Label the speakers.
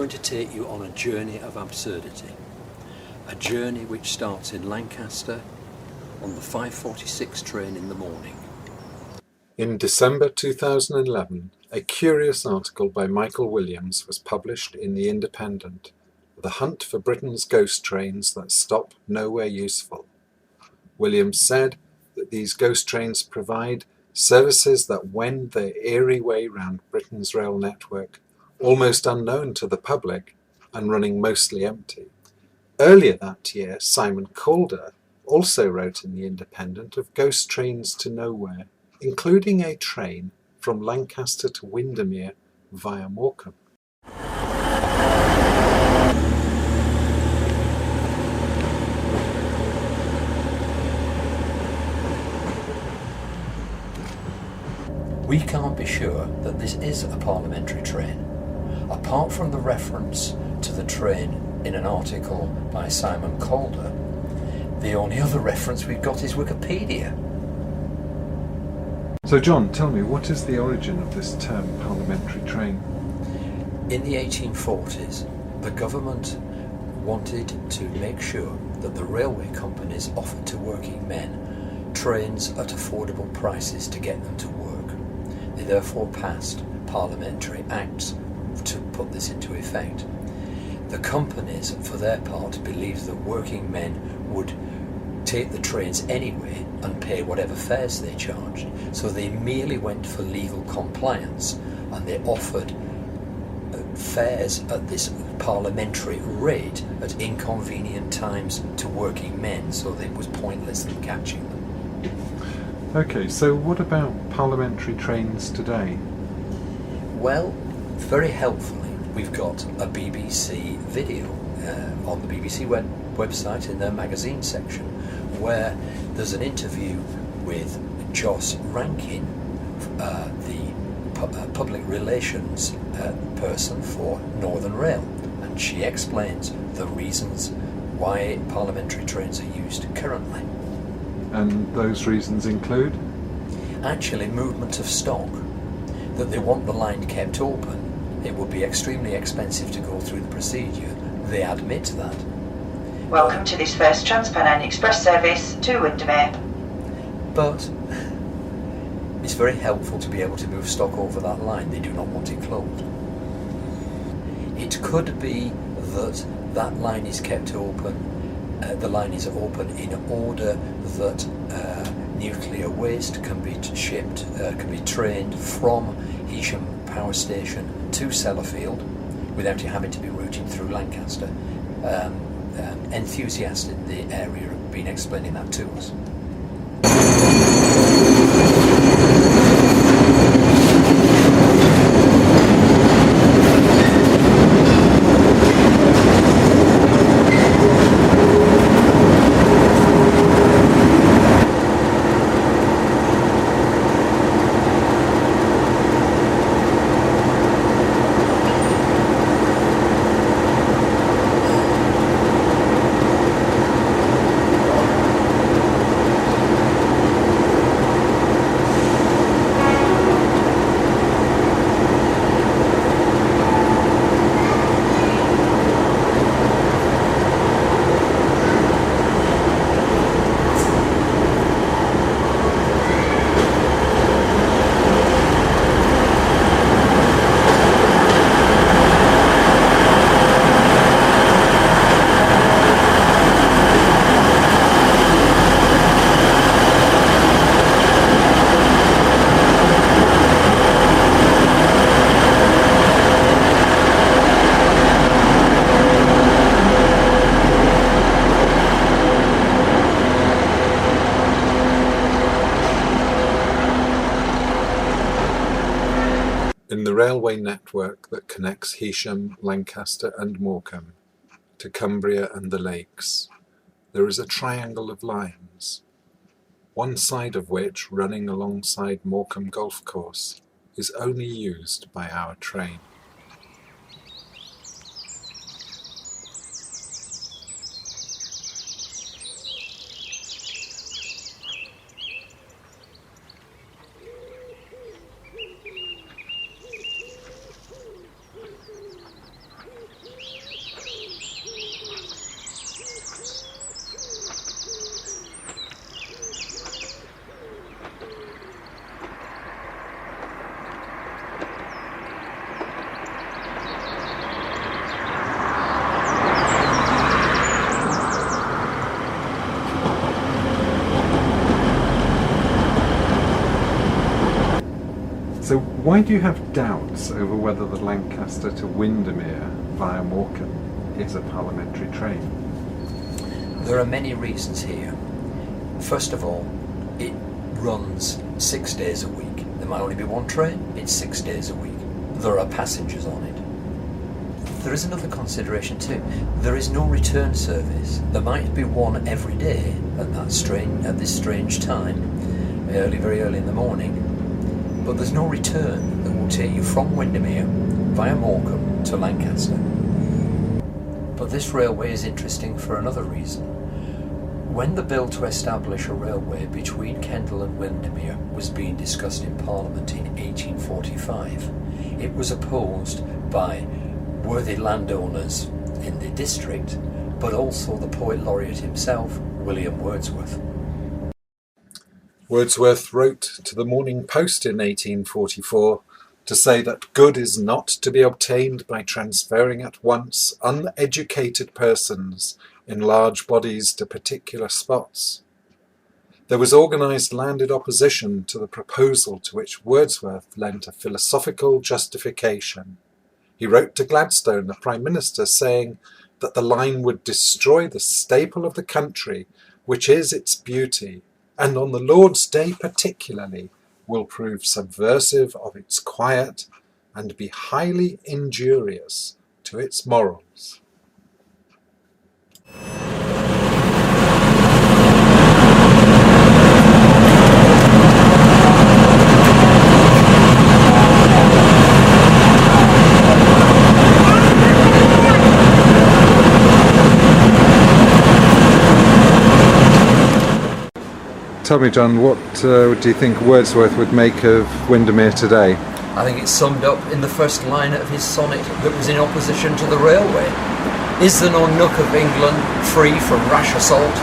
Speaker 1: going to take you on a journey of absurdity. A journey which starts in Lancaster on the 5:46 train in the morning.
Speaker 2: In December 2011, a curious article by Michael Williams was published in The Independent, The Hunt for Britain's Ghost Trains That Stop Nowhere Useful. Williams said that these ghost trains provide services that wend their eerie way round Britain's rail network, almost unknown to the public and running mostly empty. Earlier that year, Simon Calder also wrote in The Independent of ghost trains to nowhere, including a train from Lancaster to Windermere via Morecambe.
Speaker 1: We can't be sure that this is a parliamentary train. Apart from the reference to the train in an article by Simon Calder, the only other reference we've got is Wikipedia.
Speaker 2: So John, tell me, what is the origin of this term parliamentary train?
Speaker 1: In the 1840s, the government wanted to make sure that the railway companies offered to working men trains at affordable prices to get them to work. They therefore passed parliamentary acts to put this into effect. The companies, for their part, believed that working men would take the trains anyway and pay whatever fares they charged. So they merely went for legal compliance, and they offered fares at this parliamentary rate at inconvenient times to working men, so that it was pointless in catching them.
Speaker 2: Okay, so what about parliamentary trains today?
Speaker 1: Well, very helpfully, we've got a BBC video on the BBC website in their magazine section, where there's an interview with Joss Rankin, the public relations person for Northern Rail, and she explains the reasons why parliamentary trains are used currently.
Speaker 2: And those reasons include?
Speaker 1: Actually, movement of stock, that they want the line kept open. It would be extremely expensive to go through the procedure. They admit that.
Speaker 3: Welcome to this first Trans-Pennine Express service to Windermere.
Speaker 1: But it's very helpful to be able to move stock over that line. They do not want it closed. It could be that that line is kept open. The line is open in order that nuclear waste can be shipped, can be trained from Heysham Power Station to Sellafield without it having to be routed through Lancaster. Enthusiasts in the area have been explaining that to us.
Speaker 2: In the railway network that connects Heysham, Lancaster and Morecambe to Cumbria and the Lakes, there is a triangle of lines, one side of which, running alongside Morecambe Golf Course, is only used by our train. So why do you have doubts over whether the Lancaster to Windermere via Morecambe is a parliamentary train?
Speaker 1: There are many reasons here. First of all, it runs 6 days a week. There might only be one train, it's 6 days a week. There are passengers on it. There is another consideration too. There is no return service. There might be one every day at this strange time, very early in the morning, but there's no return that will take you from Windermere via Morecambe to Lancaster. But this railway is interesting for another reason. When the bill to establish a railway between Kendal and Windermere was being discussed in Parliament in 1845, it was opposed by worthy landowners in the district, but also the poet laureate himself, William Wordsworth.
Speaker 2: Wordsworth wrote to the Morning Post in 1844 to say that good is not to be obtained by transferring at once uneducated persons in large bodies to particular spots. There was organised landed opposition to the proposal, to which Wordsworth lent a philosophical justification. He wrote to Gladstone, the Prime Minister, saying that the line would destroy the staple of the country, which is its beauty, and on the Lord's Day particularly will prove subversive of its quiet and be highly injurious to its morals. Tell me, John, what do you think Wordsworth would make of Windermere today?
Speaker 1: I think it's summed up in the first line of his sonnet that was in opposition to the railway. Is there no nook of England free from rash assault?